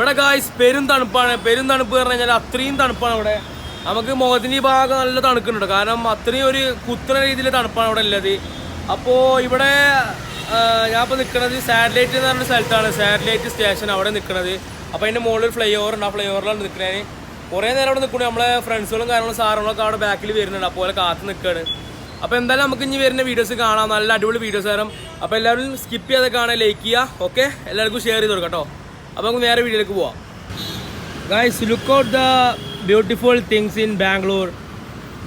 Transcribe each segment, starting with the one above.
ഇവിടെ ഗായ്സ് പെരും തണുപ്പാണ്. പെരും തണുപ്പ് പറഞ്ഞു കഴിഞ്ഞാൽ അത്രയും തണുപ്പാണ് ഇവിടെ. നമുക്ക് മുഖത്തിൻ്റെ ഈ ഭാഗം നല്ല തണുക്കുന്നുണ്ട്, കാരണം അത്രയും ഒരു കുത്തുന്ന രീതിയിൽ തണുപ്പാണ് ഇവിടെ ഉള്ളത്. അപ്പോൾ ഇവിടെ ഞാൻ ഇപ്പോൾ നിൽക്കുന്നത് സാറ്റലൈറ്റ് എന്ന് പറഞ്ഞ സ്ഥലത്താണ്, സാറ്റലൈറ്റ് സ്റ്റേഷൻ അവിടെ നിൽക്കുന്നത്. അപ്പോൾ അതിൻ്റെ മുകളിൽ ഫ്ലൈ ഓവർ ഉണ്ട്, ആ ഫ്ലൈ ഓവറിലാണ് നിൽക്കുന്നത്. കുറേ നേരം അവിടെ നിൽക്കുന്നത്. നമ്മളെ ഫ്രണ്ട്സുകളും കാര്യങ്ങളും സാറുകളൊക്കെ അവിടെ ബാക്കിൽ വരുന്നുണ്ട്, അപ്പോൾ കാത്ത് നിൽക്കുകയാണ്. അപ്പോൾ എന്തായാലും നമുക്ക് ഇനി വരുന്ന വീഡിയോസ് കാണാം, നല്ല അടിപൊളി വീഡിയോസ് തരാം. അപ്പോൾ എല്ലാവരും സ്കിപ്പ് ചെയ്യാതെ കാണാൻ ലൈക്ക് ചെയ്യുക, ഓക്കെ? എല്ലാവർക്കും ഷെയർ ചെയ്ത് കൊടുക്കാം കേട്ടോ. അപ്പോൾ നമുക്ക് നേരെ വീഡിയോയിലേക്ക് പോവാം. Guys, look out the beautiful things in Bangalore,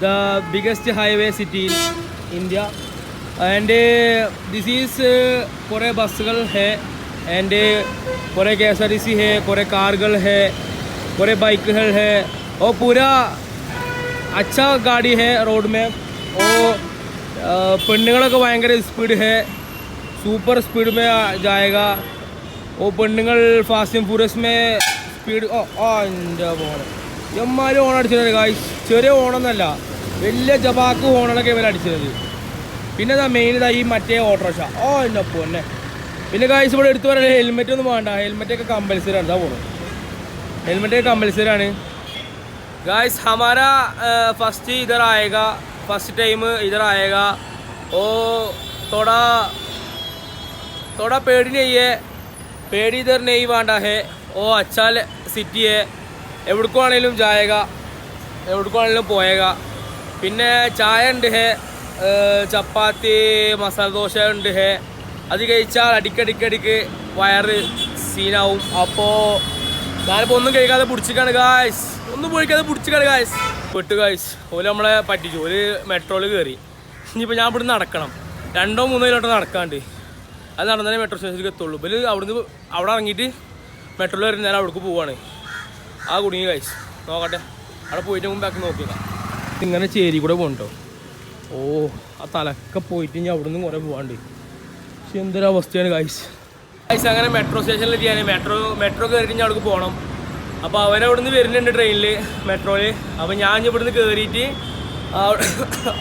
the biggest highway city in India. And this is kore busgal hai, and kore KSRTC hai, kore cargal hai, kore bike hai, और पूरा अच्छा गाड़ी है रोड में. और പെണ്ണുങ്ങളൊക്കെ ഭയങ്കര speed है, സൂപ്പർ സ്പീഡ് में जाएगा. वो പെണ്ണുങ്ങൾ ഫാസ്റ്റ് ആൻഡ് ഫ്യൂരിയസ് में സ്പീഡ്. എൻ്റെ ഫോണ് എമ്മാരും ഓണം അടിച്ചത് ഗായ്സ്. ചെറിയ ഓണമെന്നല്ല, വലിയ ജബാക്ക് ഓണൊക്കെ ഇവർ അടിച്ചത്. പിന്നെ ഇതാ മെയിൻ ഇതാ ഈ മറ്റേ ഓട്ടോറിക്ഷ. എൻ്റെ പൊന്നെ. പിന്നെ ഗായ്സ് ഇവിടെ എടുത്തു പറയാൻ ഹെൽമെറ്റ് ഒന്നും വേണ്ട, ഹെൽമെറ്റൊക്കെ കമ്പൽസറി ആണ്. ഇതാ പോകുന്നത്, ഹെൽമെറ്റൊക്കെ കമ്പൽസറി ആണ് ഗായ്സ്. हमारा फर्स्ट इधर आएगा, फर्स्ट टाइम इधर आएगा. ओ थोड़ा पेड़ नहीं है, पेड़ इधर नहीं वांडा है. ओ अच्छा സിറ്റി है, എവിടേക്കും ആണെങ്കിലും ജായക, എവിടേക്കും ആണെങ്കിലും പോയേക. പിന്നെ ചായ ഉണ്ട് ഹേ, ചപ്പാത്തി മസാല ദോശ ഉണ്ട് ഹേ. അത് കഴിച്ചാൽ അടിക്കടിക്കടിക്ക് വയറ് സീനാവും. അപ്പോൾ ഞാനിപ്പോൾ ഒന്നും കഴിക്കാതെ പിടിച്ചിക്കാണ് ഗായ്സ്, ഒന്നും പോയിക്കാതെ പിടിച്ചിക്കാണ് ഗായ്സ്. പെട്ടു ഗായ്സ്. ഓല് നമ്മളെ പറ്റിച്ചു, ഒരു മെട്രോയിൽ കയറി. ഇനിയിപ്പോൾ ഞാൻ ഇവിടുന്ന് നടക്കണം, 2-3 കിലോമീറ്റർ നടക്കാണ്ട്. അത് നടന്നാലേ മെട്രോ സ്റ്റേഷനിലേക്ക് എത്തുള്ളൂ. ഇവർ അവിടെ ഇറങ്ങിയിട്ട് മെട്രോയിൽ വരുന്ന നേരം അവിടേക്ക് പോവാണ്. ആ കുടുങ്ങി ഗായ്സ്. നോക്കട്ടെ, അവിടെ പോയിട്ട് മുമ്പാക്കി നോക്കിയേക്കാം. ഇങ്ങനെ ചേരി കൂടെ പോകണ്ടോ. ഓ ആ തലക്കെ പോയിട്ട് ഇനി അവിടെ നിന്ന് കുറേ പോകാണ്ട്. പക്ഷെ എന്തൊരവസ്ഥയാണ് ഗായ്സ്. ഗായ്സ് അങ്ങനെ മെട്രോ സ്റ്റേഷനിൽ എത്തിയാണ്. മെട്രോ കയറിയിട്ട് ഞാൻ അവിടേക്ക് പോകണം. അപ്പോൾ അവരവിടെ നിന്ന് വരുന്നുണ്ട് ട്രെയിനിൽ, മെട്രോയിൽ. അപ്പോൾ ഞാൻ ഇവിടുന്ന് കയറിയിട്ട്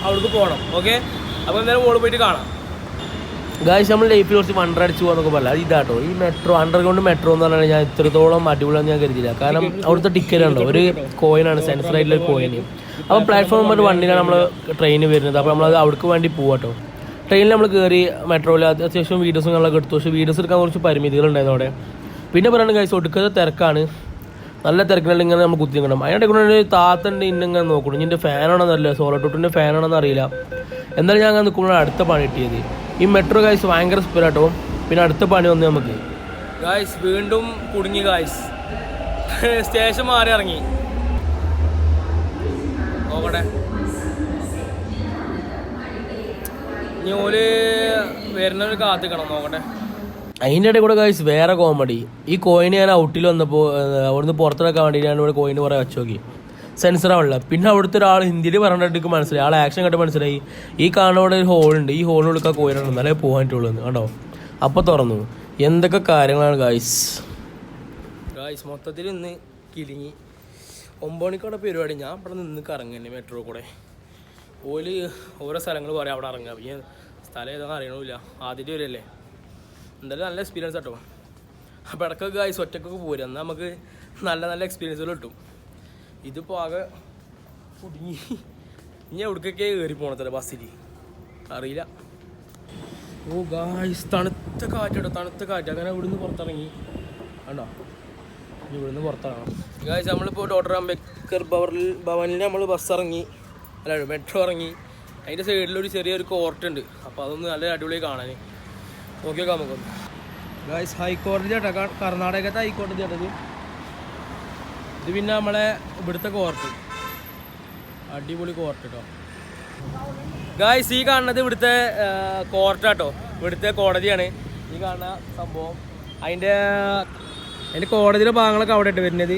അവിടേക്ക് പോകണം, ഓക്കെ? അപ്പോൾ എന്തായാലും മോള് പോയിട്ട് കാണാം. ഗായ്സ് നമ്മൾ ലൈഫിൽ കുറച്ച് വണ്ടർ അടിച്ച് പോകാന്നൊക്കെ പറയാം. അത് ഇതാട്ടോ, ഈ മെട്രോ അണ്ടർഗ്രൗണ്ട് മെട്രോ എന്ന് പറഞ്ഞാൽ ഞാൻ ഇത്രത്തോളം അടിപൊളിയാണെന്ന് ഞാൻ കരുതിയില്ല. കാരണം അവിടുത്തെ ടിക്കറ്റ് ഉണ്ടോ, ഒരു കോയിനാണ്, സെൻസർ ആയിട്ടുള്ള ഒരു കോയിന്. അപ്പോൾ പ്ലാറ്റ്ഫോം നമ്പർ 1-ലാണ് നമ്മൾ ട്രെയിൻ വരുന്നത്. അപ്പോൾ നമ്മളത് അവിടേക്ക് വേണ്ടി പോകാട്ടോ. ട്രെയിനിൽ നമ്മൾ കയറി മെട്രോയിൽ അത്യാവശ്യം വീഡിയോസും നമ്മളൊക്കെ എടുത്തു. പക്ഷേ വീഡിയോസ് എടുക്കാൻ കുറച്ച് പരിമിതികളുണ്ടായിരുന്നു അവിടെ. പിന്നെ പറയുന്നത് ഗായ്സ് ഒടുക്കത്തെ തിരക്കാണ്, നല്ല തിരക്കിനുള്ള ഇങ്ങനെ നമ്മൾ കുത്തി നിൽക്കണം. അതിൻ്റെ കൂടെ ഒരു താത്തൻ്റെ ഇന്നിങ്ങനെ നോക്കണം, ഇതിൻ്റെ ഫാനാണെന്നറിയില്ല, സോളോ ടൂട്ടിൻ്റെ ഫാനാണെന്ന് അറിയില്ല. എന്തായാലും ഞാൻ അങ്ങനെ നിൽക്കുമ്പോഴാണ് അടുത്ത പണി കിട്ടിയത്. ഈ മെട്രോ ഗായ്സ് ഭയങ്കര സ്പീഡാട്ടോ. പിന്നെ അടുത്ത പണി വന്നു നമുക്ക് ഗായ്സ്, വീണ്ടും കുടുങ്ങി ഗായ്സ്. സ്റ്റേഷൻ മാറി ഇറങ്ങി. നോക്കട്ടെ, ഇനി ഓല് വരുന്നവർ കാത്തിക്കണം, നോക്കട്ടെ. അതിൻ്റെ ഇടയിൽ കൂടെ ഗായ്സ് വേറെ കോമഡി. ഈ കോയിന് ഞാൻ ഔട്ടിൽ വന്നപ്പോൾ അവിടുന്ന് പുറത്തിറക്കാൻ വേണ്ടി ഞാൻ ഇവിടെ കോയിന് കുറേ വെച്ച് നോക്കി, സെൻസറാവുള്ള. പിന്നെ അവിടുത്തെ ഒരാൾ ഹിന്ദിയിൽ പറഞ്ഞിട്ട് മനസ്സിലായി, ആൾ ആക്ഷൻ കണ്ട് മനസ്സിലായി. ഈ കാണുന്ന ഒരു ഹോളുണ്ട്, ഈ ഹോളിൽ കൊടുക്കാൻ കോയിനാണ്, എന്നാലേ പോകാനായിട്ടുള്ളൂ എന്ന് കണ്ടോ. അപ്പോൾ തുറന്നു. എന്തൊക്കെ കാര്യങ്ങളാണ് ഗായ്സ്. മൊത്തത്തിൽ ഇന്ന് കിളിങ്ങി. 9 മണിക്കോടെ പരിപാടി. ഞാൻ ഇവിടെ നിന്ന് കറങ്ങുന്നെ മെട്രോ കൂടെ. ഓല് ഓരോ സ്ഥലങ്ങൾ പറയാം അവിടെ ഇറങ്ങുക. പിന്നെ സ്ഥലം ഏതാണെന്ന് അറിയണമില്ല, ആദ്യമായിട്ട് വരില്ലേ. എന്തായാലും നല്ല എക്സ്പീരിയൻസ് കേട്ടോ. അപ്പോൾ ഇടയ്ക്കൊക്കെ ഗായ്സ് ഒറ്റക്കൊക്കെ പോരും, എന്നാൽ നമുക്ക് നല്ല നല്ല എക്സ്പീരിയൻസുകൾ കിട്ടും. ഇതിപ്പോൾ ആകെ കുടുങ്ങി. ഇനി എവിടേക്കൊക്കെ കയറി പോകണത്തല്ല ബസ്സിൽ അറിയില്ല. ഓ ഗായ്സ്, തണുത്ത കാറ്റാട്ടോ, തണുത്ത കാറ്റ്. അങ്ങനെ ഇവിടുന്ന് പുറത്തിറങ്ങി കണ്ടോ. ഇനി ഇവിടുന്ന് പുറത്തിറങ്ങണം ഗായ്സ്. നമ്മളിപ്പോൾ ഡോക്ടർ അംബേദ്കർ ഭവനിൽ നമ്മൾ ബസ് ഇറങ്ങി, അല്ല മെട്രോ ഇറങ്ങി. അതിൻ്റെ സൈഡിലൊരു ചെറിയൊരു കോർട്ടുണ്ട്. അപ്പോൾ അതൊന്ന് നല്ല അടിപൊളിയായി കാണാൻ നോക്കിയൊക്കെ നമുക്കൊന്ന്. ഗായ്സ് ഹൈക്കോടതി കേട്ടോ, കർണാടകത്തെ ഹൈക്കോടതി കേട്ടത്. ഇത് പിന്നെ നമ്മളെ ഇവിടുത്തെ കോർട്ട്, അടിപൊളി കോർട്ട് കേട്ടോ. ഗായ്സ് ഈ കാണുന്നത് ഇവിടുത്തെ കോർട്ടാട്ടോ, ഇവിടുത്തെ കോടതിയാണ് ഈ കാണുന്ന സംഭവം. അതിൻ്റെ കോടതിയുടെ ഭാഗങ്ങളൊക്കെ അവിടെ ഇട്ട് വരുന്നത്.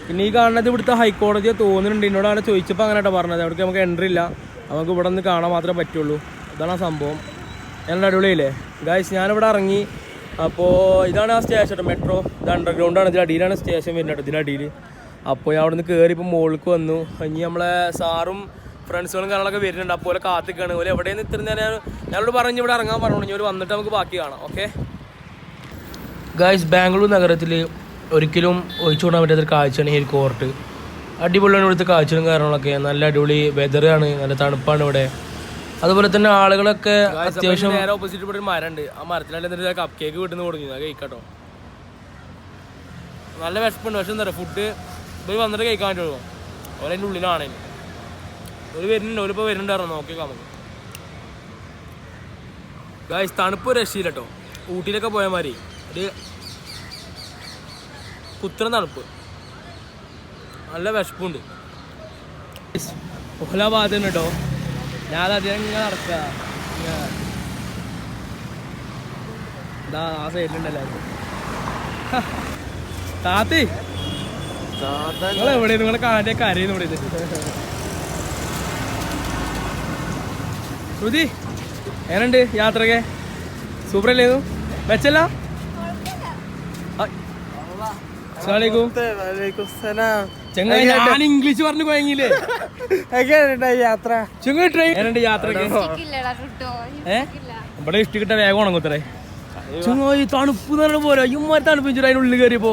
പിന്നെ ഈ കാണുന്നത് ഇവിടുത്തെ ഹൈക്കോടതിയെ തോന്നുന്നുണ്ട്. എന്നോട് അവിടെ ചോദിച്ചപ്പോൾ അങ്ങനെ കേട്ടോ പറഞ്ഞത്. അവിടേക്ക് നമുക്ക് എൻട്രി ഇല്ല, നമുക്ക് ഇവിടെ നിന്ന് കാണാൻ മാത്രമേ പറ്റുള്ളൂ. ഇതാണ് ആ സംഭവം. നല്ല അടിപൊളിയില്ലേ ഗായ്സ്. ഞാനിവിടെ ഇറങ്ങി. അപ്പോൾ ഇതാണ് ആ സ്റ്റേഷൻ കേട്ടോ, മെട്രോ. ഇത് അണ്ടർഗ്രൗണ്ടാണ്, ഇതിൻ്റെ അടിയിലാണ് സ്റ്റേഷൻ വരുന്നത് കേട്ടോ, ഇതിൻ്റെ അടിയിൽ. അപ്പോൾ ഞാൻ അവിടെ നിന്ന് കയറി ഇപ്പോൾ മുകളിലേക്ക് വന്നു. ഇനി നമ്മളെ സാറും ഫ്രണ്ട്സുകളും കാര്യങ്ങളൊക്കെ വരുന്നുണ്ട്. അപ്പോൾ കാത്തിക്കാണ്. ഓലെ എവിടെയെന്ന് ഇത്ര നേരം ഞാനോട് പറഞ്ഞു ഇവിടെ ഇറങ്ങാൻ പറഞ്ഞു. ഇനി ഒരു വന്നിട്ട് നമുക്ക് ബാക്കി കാണാം, ഓക്കെ ഗായ്സ്. ബാംഗ്ലൂർ നഗരത്തിൽ ഒരിക്കലും ഒഴിച്ചു കൂടാൻ പറ്റാത്തൊരു കാഴ്ചയാണ് ഈ കോർട്ട്. അടിപൊളിയാണ് ഇവിടുത്തെ കാഴ്ചകളും കാര്യങ്ങളൊക്കെ. നല്ല അടിപൊളി വെതറാണ്, നല്ല തണുപ്പാണ് ഇവിടെ. അതുപോലെ തന്നെ ആളുകളൊക്കെ അത്യാവശ്യം. നേരെ ഓപ്പോസിറ്റ് ഇവിടെ ഒരു മരമുണ്ട്. ആ മരത്തിലായിട്ട് കപ്പ് കേക്ക് കിട്ടുന്ന കൊടുങ്ങി കഴിക്കാട്ടോ. നല്ല വിശപ്പുണ്ട്. പക്ഷെ എന്താ പറയുക, ഫുഡ് ഇവർ വന്നിട്ട് കഴിക്കാൻ പറ്റുള്ളൂ. അവരതിൻ്റെ ഉള്ളിലാണ്. ഒരു വരുന്നുണ്ട്, അവരിപ്പോൾ വരുന്നുണ്ടായിരുന്നു. നോക്കിയേക്കാം നമുക്ക്. ഗായ്സ് തണുപ്പ് രക്ഷയില്ല കേട്ടോ. ഊട്ടിയിലൊക്കെ പോയാൽ മാതിരി ഒരു കുത്തന തണുപ്പ്. നല്ല വിശപ്പുണ്ട്. ഓല ഭാഗത്തുണ്ട് കേട്ടോ. ഞാൻ അധികം ഇങ്ങനെ നടക്കുക. ഇതാ ആ സൈഡിലുണ്ടല്ലോ താത്തി. നിങ്ങളെവിടെ നിങ്ങളെ കാൻ്റെ കരയുന്നു ഇവിടെ. ശ്രുതി എങ്ങനെയുണ്ട് യാത്രയൊക്കെ? സൂപ്പറല്ലേ? വെച്ചല്ല. ചെങ്ങായി ഞാൻ ഇംഗ്ലീഷ് പറഞ്ഞു പോയെങ്കിലേ യാത്ര. ചെങ്ങായി യാത്രയൊക്കെ ഇവിടെ ഇഷ്ടിക്കിട്ട വേഗം ഉണങ്ങുത്തറേ. ചെങ്ങായി തണുപ്പ് എന്ന് പറഞ്ഞ പോലെ ഇമ്മാരി തണുപ്പിച്ചു അതിൻ്റെ ഉള്ളിൽ കയറിയപ്പോ.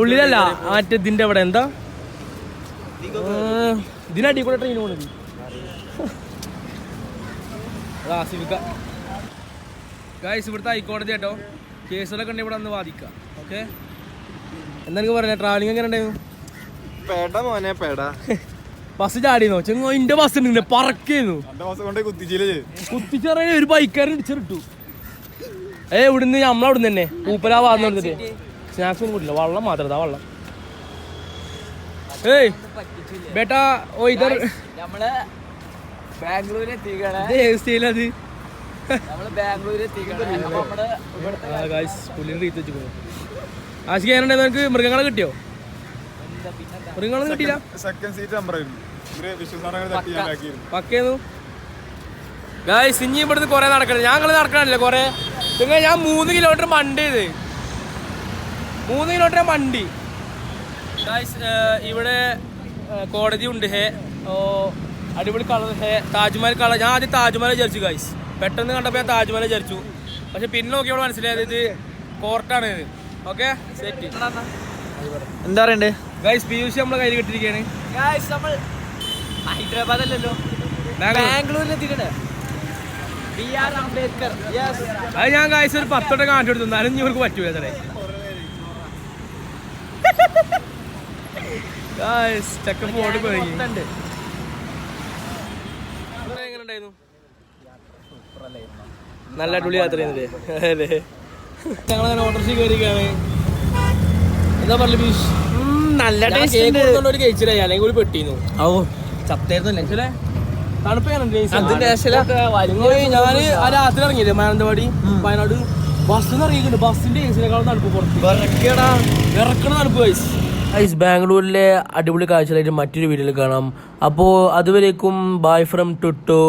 ഉള്ളിലല്ല, മറ്റേ ഇതിന്റെ അവിടെ എന്താ ഇതിനടി കൂടെ ട്രെയിൻ പോണത്. ഗായ്സ് ഇവിടുത്തെ ഹൈക്കോടതി കേട്ടോ. കേസുകളൊക്കെ ഉണ്ടെങ്കിൽ ഇവിടെ വന്ന് വാദിക്കാം. ഓക്കെ, എന്താ എനിക്ക് പറഞ്ഞ ട്രാവലിംഗ് എങ്ങനെ ഉണ്ടായിരുന്നു? ബസ് ചാടിയെന്നോ? ചെങ്ങോ ഇന്റെ ബസ് ഉണ്ട് പറക്കുന്നു. കുത്തിച്ചറിയ ഒരു ബൈക്കാരൻ ഇടിച്ചിട്ടു. ഇവിടുന്ന് നമ്മളവിടുന്ന് തന്നെ പൂപ്പലാ വാർന്ന് കൊടുത്തിട്ട് സ്നാക്സ് ഒന്നും കൂട്ടില്ല, വെള്ളം മാത്രം. വെള്ളം. ഏയ് ബേട്ടാ ഓ ഇതർ നമ്മള് ബാംഗ്ലൂർ എത്തിക്കണേ. ആശിക്ക് എങ്ങനെയുണ്ടായിരുന്നു? നിനക്ക് മൃഗങ്ങളെ കിട്ടിയോ? മൃഗങ്ങളൊന്നും കിട്ടിയില്ല. പക്കേന്നു ഗായ്സ്. ഇനി ഇവിടുന്ന് കൊറേ നടക്കണം. ഞങ്ങൾ നടക്കണല്ലേ കൊറേ. നിങ്ങൾ ഞാൻ 3 കിലോമീറ്റർ മണ്ടി ചെയ്ത് 3 കിലോമീറ്റർ മണ്ടി. ഗായ്സ് ഇവിടെ കോടതി ഉണ്ട്. ഹേ ഓ അടിപൊളി കളർ. ഹേ താജ്മഹൽ കളർ. ഞാൻ ആദ്യം താജ്മഹൽ വിചാരിച്ചു ഗായ്സ്. പെട്ടെന്ന് കണ്ടപ്പോൾ ഞാൻ താജ്മഹൽ വിചാരിച്ചു. പക്ഷെ പിന്നെ നോക്കിയപ്പോൾ മനസ്സിലായത് ഇത് കോർട്ടാണ് ഇത്. Okay set. എന്താ പറയണ്ടേ ഗായ്സ്? PUC നമ്മളെ കയ്യിൽ കിട്ടിയിരിക്കുകയാണ്. ഹൈദരാബാദ് അല്ലല്ലോ, ബാംഗ്ലൂരിൽ എത്തിക്കണേ. അത് ഞാൻ ഗായ്സ് ഒരു 10 വട്ടം കാണിച്ചു കൊടുത്തു, എന്നാലും ഇനി ഇവർക്ക് പറ്റൂല. അതെ ചെക്കപ്പ് ഓടി പോയി. എങ്ങനെയുണ്ടായിരുന്നു? നല്ല അടിപൊളി യാത്ര ചെയ്യുന്നില്ലേ? ഞങ്ങളങ്ങനെ ഓട്ടോറിക്ഷ കയറിയാണ്. എന്താ പറയല് ബീഷ്? നല്ല കഴിച്ചില്ല, അല്ലെങ്കിൽ ഒരു പെട്ടിന്നു. ഓ ചത്തായിരുന്നല്ലേ തണുപ്പ്. ഞാൻ ആ രാത്രി ഇറങ്ങിയില്ലേ മാനന്തവാടി വയനാട്. ബസ്സിന്ന് ഇറങ്ങിയിട്ടുണ്ട്. ബസ്സിന്റെ കേസിനേക്കാളും തണുപ്പ് പുറത്ത് ഇറക്കണ തണുപ്പ്. ബാംഗ്ലൂരിലെ അടിപൊളി കാഴ്ചകളായിട്ട് മറ്റൊരു വീഡിയോയിൽ കാണാം. അപ്പോൾ അതുവരേക്കും ബൈ ഫ്രം ടുട്ടോ.